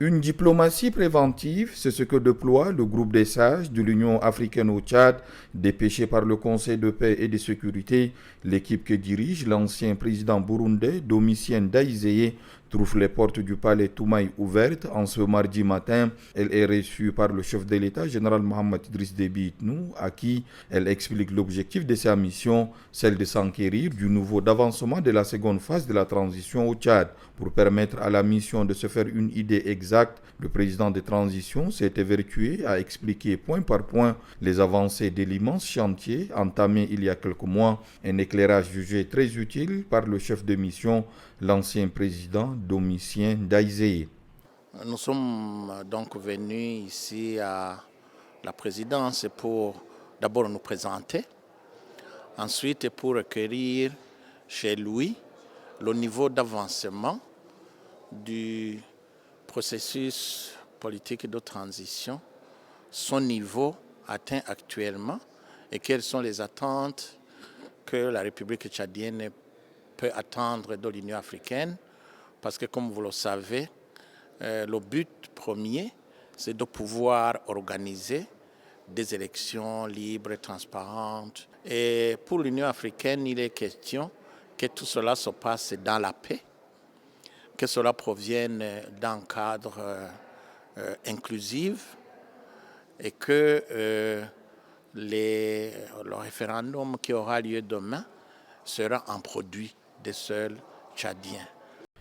Une diplomatie préventive, c'est ce que déploie le groupe des sages de l'Union africaine au Tchad, dépêché par le Conseil de paix et de sécurité. L'équipe que dirige l'ancien président burundais Domitien Daïzeye trouve les portes du palais Toumaï ouvertes en ce mardi matin. Elle est reçue par le chef de l'État, général Mohamed Idriss Déby Itnou, à qui elle explique l'objectif de sa mission, celle de s'enquérir du niveau d'avancement de la seconde phase de la transition au Tchad. Pour permettre à la mission de se faire une idée exacte, le président de transition s'est évertué à expliquer point par point les avancées de l'immense chantier entamé il y a quelques mois, un éclairage jugé très utile par le chef de mission, l'ancien président Domitien Daïzeye. Nous sommes donc venus ici à la présidence pour d'abord nous présenter, ensuite pour recueillir chez lui le niveau d'avancement du processus politique de transition, son niveau atteint actuellement et quelles sont les attentes que la République tchadienne peut attendre de l'Union africaine. Parce que comme vous le savez, le but premier, c'est de pouvoir organiser des élections libres et transparentes. Et pour l'Union africaine, il est question que tout cela se passe dans la paix, que cela provienne d'un cadre inclusif et que le référendum qui aura lieu demain sera un produit des seuls Tchadiens.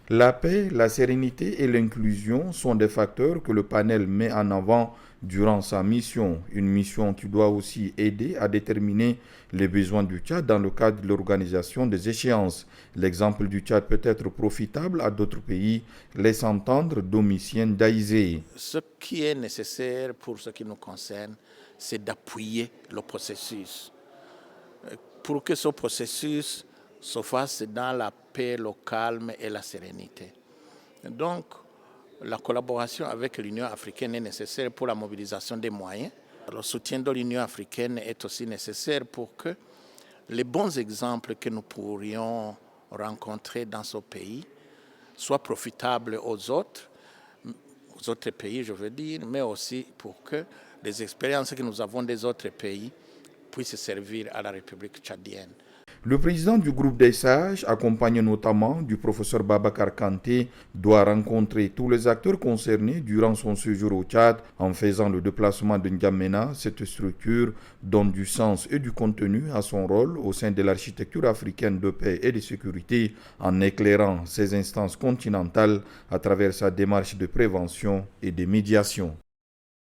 La paix, la sérénité et l'inclusion sont des facteurs que le panel met en avant durant sa mission. Une mission qui doit aussi aider à déterminer les besoins du Tchad dans le cadre de l'organisation des échéances. L'exemple du Tchad peut être profitable à d'autres pays, laisse entendre Domitien Daïzeye. Ce qui est nécessaire pour ce qui nous concerne, c'est d'appuyer le processus. Pour que ce processus se fasse dans la paix, le calme et la sérénité. Donc, la collaboration avec l'Union africaine est nécessaire pour la mobilisation des moyens. Le soutien de l'Union africaine est aussi nécessaire pour que les bons exemples que nous pourrions rencontrer dans ce pays soient profitables aux autres pays, je veux dire, mais aussi pour que les expériences que nous avons des autres pays puissent servir à la République tchadienne. Le président du groupe des sages, accompagné notamment du professeur Babacar Kanté, doit rencontrer tous les acteurs concernés durant son séjour au Tchad. En faisant le déplacement de N'Djamena, cette structure donne du sens et du contenu à son rôle au sein de l'architecture africaine de paix et de sécurité en éclairant ses instances continentales à travers sa démarche de prévention et de médiation.